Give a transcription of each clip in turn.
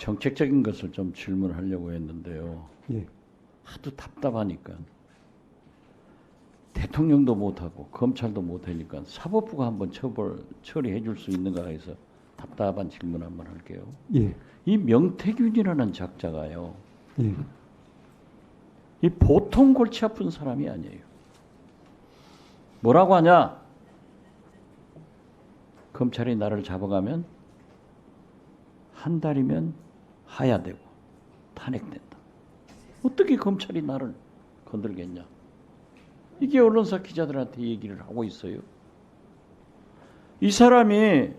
정책적인 것을 좀 질문하려고 했는데요. 예. 하도 답답하니까 대통령도 못하고 검찰도 못하니까 사법부가 한번 처리해 줄 수 있는가 해서 답답한 질문 한번 할게요. 예. 이 명태균이라는 작자가요. 예. 이 보통 골치 아픈 사람이 아니에요. 뭐라고 하냐? 검찰이 나를 잡아가면 한 달이면 하야되고 탄핵된다. 어떻게 검찰이 나를 건들겠냐? 이게 언론사 기자들한테 얘기를 하고 있어요. 이 사람이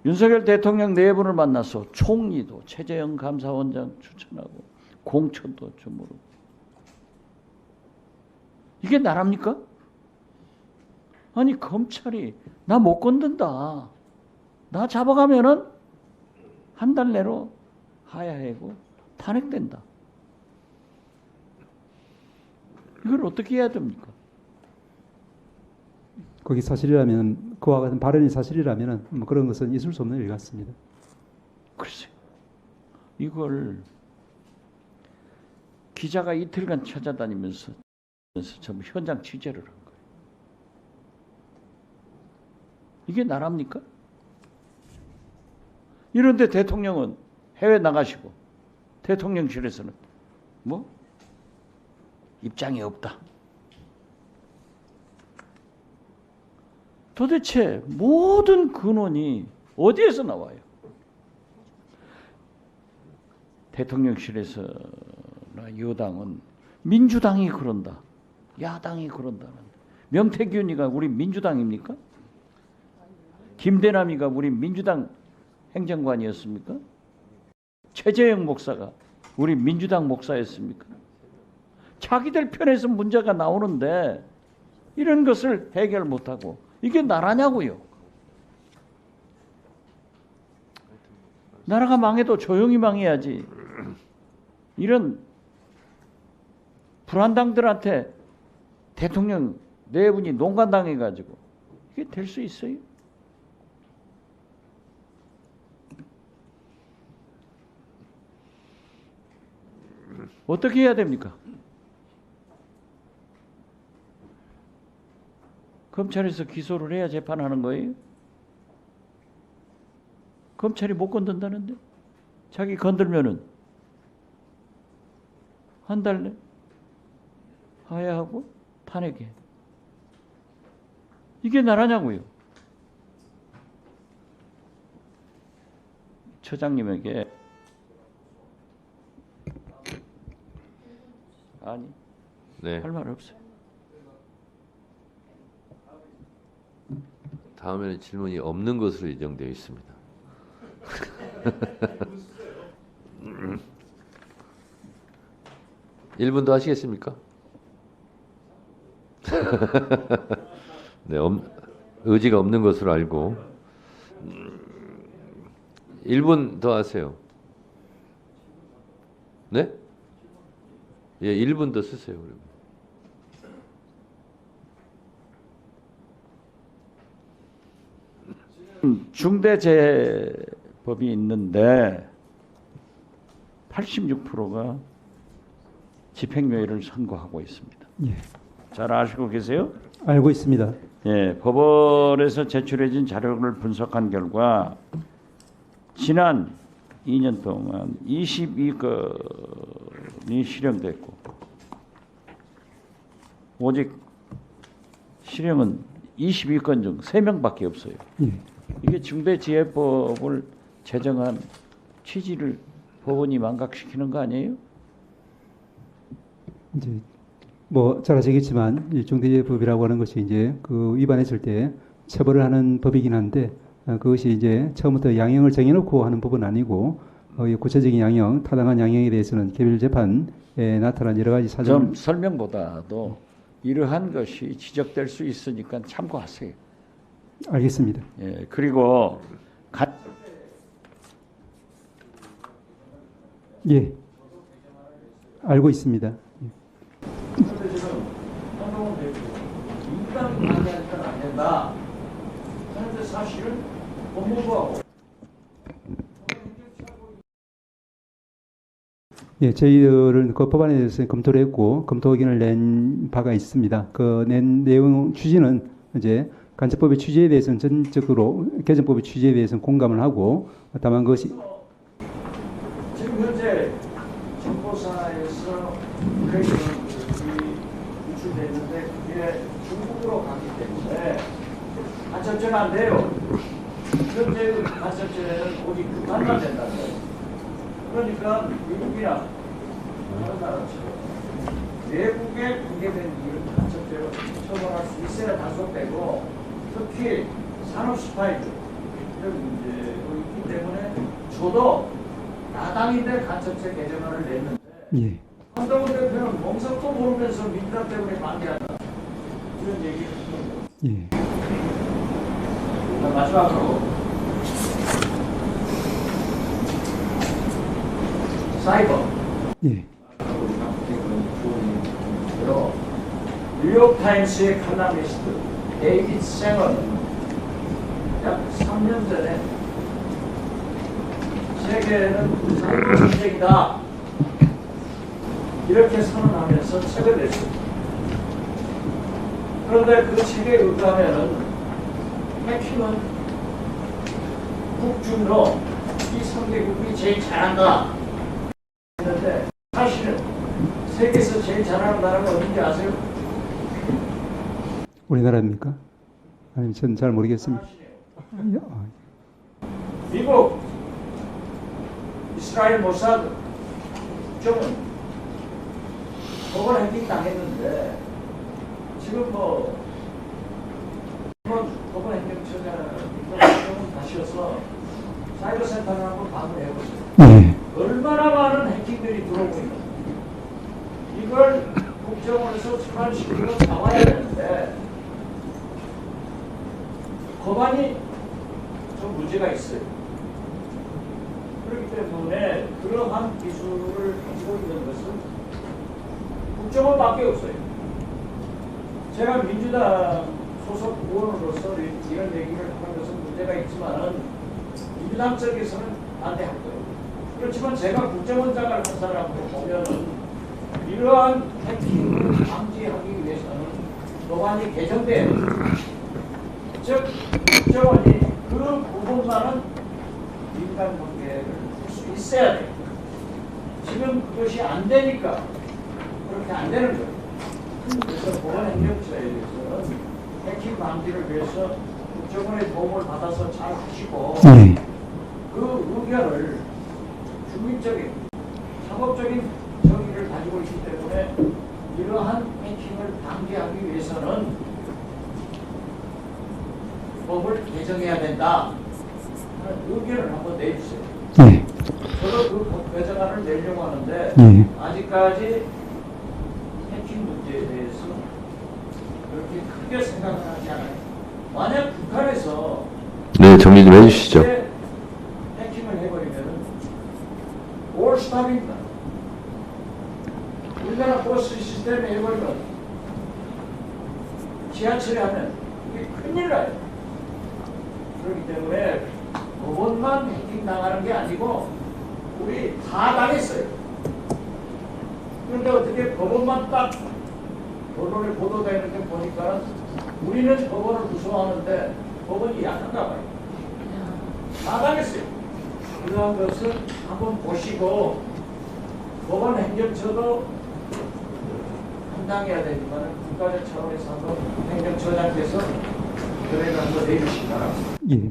윤석열 대통령 네 분을 만나서 총리도 최재형 감사원장 추천하고 공천도 주무르고 이게 나랍니까? 아니 검찰이 나 못 건든다. 나 잡아가면은 한 달 내로 하야하고 탄핵된다. 이걸 어떻게 해야 됩니까? 거기 사실이라면 그와 같은 발언이 사실이라면 뭐 그런 것은 있을 수 없는 일 같습니다. 글쎄, 이걸 기자가 이틀간 찾아다니면서 전부 현장 취재를 한 거예요. 이게 나랍니까? 이런데 대통령은 해외 나가시고 대통령실에서는 뭐 입장이 없다. 도대체 모든 근원이 어디에서 나와요? 대통령실에서나 여당은 민주당이 그런다. 야당이 그런다는. 명태균이가 우리 민주당입니까? 김대남이가 우리 민주당 행정관이었습니까? 최재형 목사가 우리 민주당 목사였습니까? 자기들 편에서 문제가 나오는데 이런 것을 해결 못하고 이게 나라냐고요. 나라가 망해도 조용히 망해야지. 이런 불안당들한테 대통령 네 분이 농간당해가지고 이게 될 수 있어요? 어떻게 해야 됩니까? 검찰에서 기소를 해야 재판하는 거예요? 검찰이 못 건든다는데? 자기 건들면은 한 달 내 하야하고 탄핵해. 이게 나라냐고요. 처장님에게 아니 네. 할 말 없어요. 다음에는 질문이 없는 것으로 예정되어 있습니다. (1분) 더 하시겠습니까? 네, 의지가 없는 것으로 알고 1분 더 하세요. 네? 예, 1분 더 쓰세요. 그러면. 중대재해법이 있는데 86%가 집행유예를 선고하고 있습니다. 예. 잘 아시고 계세요? 알고 있습니다. 예, 법원에서 제출해진 자료를 분석한 결과 지난 2년 동안 22건이 실형됐고 오직 실형은 22건 중 3명밖에 없어요. 예. 이게 중대재해법을 제정한 취지를 법원이 망각시키는 거 아니에요? 이제 뭐 잘 아시겠지만 이 중대재해법이라고 하는 것이 이제 그 위반했을 때 처벌을 하는 법이긴 한데 그것이 이제 처음부터 양형을 정해놓고 하는 법은 아니고 이 구체적인 양형, 타당한 양형에 대해서는 개별 재판에 나타난 여러 가지 사정. 좀 설명보다도 이러한 것이 지적될 수 있으니까 참고하세요. 알겠습니다. 예, 그리고 예, 알고 있습니다. 인간이 방해하니까 안 된다. 그런데 사실은 법무부하고 예, 저희들은 그 법안에 대해서 검토를 했고 검토 의견을 낸 바가 있습니다. 그 낸 내용 취지는 이제 간첩법의 취지에 대해서는 전적으로 개정법의 취지에 대해서는 공감을 하고 다만 그것이 지금 현재 정보사에서 우크라이나이 유출됐는데 그게 중국으로 가기 때문에 간첩죄는 안 돼요. 현재 간첩죄는 오직 그만만 된다는 거예요. 그러니까 미국이나 다른 나라처럼 외국에 공개된 이런 간첩죄로 처벌할 수 있어야 단속되고 특히 산업 스파이들 이런 문제가 있기 때문에 저도 야당인데 간첩죄 개정안을 냈는데 예. 한동훈 대표는 멍석도 모르면서 민주당 때문에 반대한다 이런 얘기를 했거든요. 예. 마지막으로 사이버 예. 뉴욕타임스의 칼럼니스트 데이빗 생은 약 3년 전에 세계는 사이버 전쟁이다 이렇게 선언하면서 책을 냈습니다. 그런데 그 책에 의하면은 해킹은 북중로 이 3개국이 제일 잘한다 했는데 사실은 세계에서 제일 잘하는 나라가 어딘지 아세요? 우리나라입니까? 아니면 전 잘 모르겠습니다. 미국, 이스라엘 모사드 국정은 법을 해킹 당했는데 지금 뭐 법원 행정처장은 다시어서 사이버 센터를 한번 방문해보세요. 예. 얼마나 많은 해킹들이 들어오고 있는지 이걸 국정원에서 처벌시키고 나와야 되는데 법안이 좀 문제가 있어요. 그렇기 때문에 그러한 기술을 가지고 있는 것은 국정원밖에 없어요. 제가 민주당 소속 의원으로서 이런 얘기를 하는 것은 문제가 있지만은 민주당 쪽에서는 반대할 거예요. 그렇지만 제가 국정원장을 한 사람으로 보면은 이러한 해킹을 방지하기 위해서는 법안이 개정돼야 돼요. 즉 국정원이 그 부분만은 인간관계를 할 수 있어야 돼요. 지금 그것이 안 되니까 그렇게 안 되는 거예요. 그래서 보안행정처에 대해서는 해킹 방지를 위해서 국정원의 도움을 받아서 잘 하시고 예. 그 의견을 중립적인 상업적인 정의를 가지고 있기 때문에 이러한 해킹을 방지하기 위해서는 법을 개정해야 된다 하는 의견을 한번 내주세요. 예. 저도 그 법 개정안을 내려고 하는데 예. 아직까지 해킹 문제에 대해서 그렇게 크게 생각을 하지 않아요. 만약 북한에서 네, 정리 좀 해주시죠. 해킹을 해버리면 올스탑입니다. 우리나라 버스 시스템에 해버리면 지하철에 하면 이게 큰일 나요. 그렇기 때문에 법원만 해킹 당하는 게 아니고 우리 다 당했어요. 그런데 어떻게 법원만 딱 언론에 보도되는 게 보니까 우리는 법원을 무서워하는데 법원이 약한가 봐요. 다 당했어요. 그러한 것을 한번 보시고 법원 행정처도 감당해야 되지만 국가적 차원에서 한번 행정처장께서 결의를 한번 내주시기 바랍니다. 예.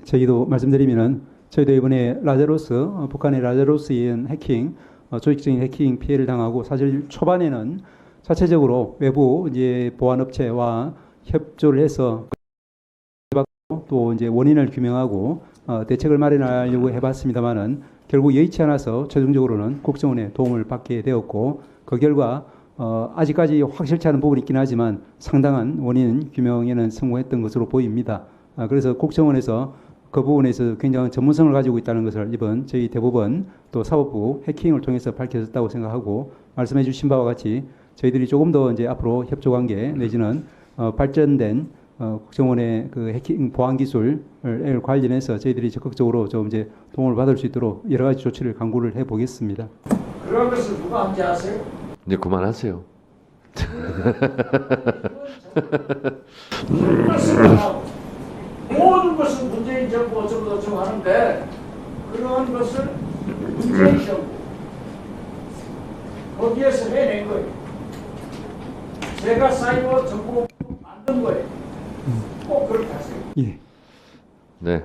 저희도 말씀드리면은 저희도 이번에 라자로스 북한의 라자로스에 의한 해킹 조직적인 해킹 피해를 당하고 사실 초반에는 자체적으로 외부 이제 보안업체와 협조를 해서 또 이제 원인을 규명하고 대책을 마련하려고 해봤습니다만은 결국 여의치 않아서 최종적으로는 국정원의 도움을 받게 되었고 그 결과 아직까지 확실치 않은 부분이 있긴 하지만 상당한 원인 규명에는 성공했던 것으로 보입니다. 그래서 국정원에서 그 부분에서 굉장한 전문성을 가지고 있다는 것을 이번 저희 대법원 또 사법부 해킹을 통해서 밝혀졌다고 생각하고 말씀해 주신 바와 같이 저희들이 조금 더 이제 앞으로 협조 관계 내지는 발전된 국정원의 그 해킹 보안 기술을 관련해서 저희들이 적극적으로 좀 이제 도움을 받을 수 있도록 여러 가지 조치를 강구를 해 보겠습니다. 그런 것을 누가 한지 아세요? 이제 그만하세요. 모든 것은 문재인 정부 어쩌고 하는데 그러한 것을 문재인 정부 거기에서 해낸 거예요. 제가 사이버 정보 만든 거예요. 꼭 그렇게 하세요. 예. 네.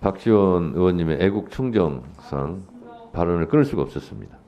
박지원 의원님의 애국 충정상 발언을 끊을 수가 없었습니다.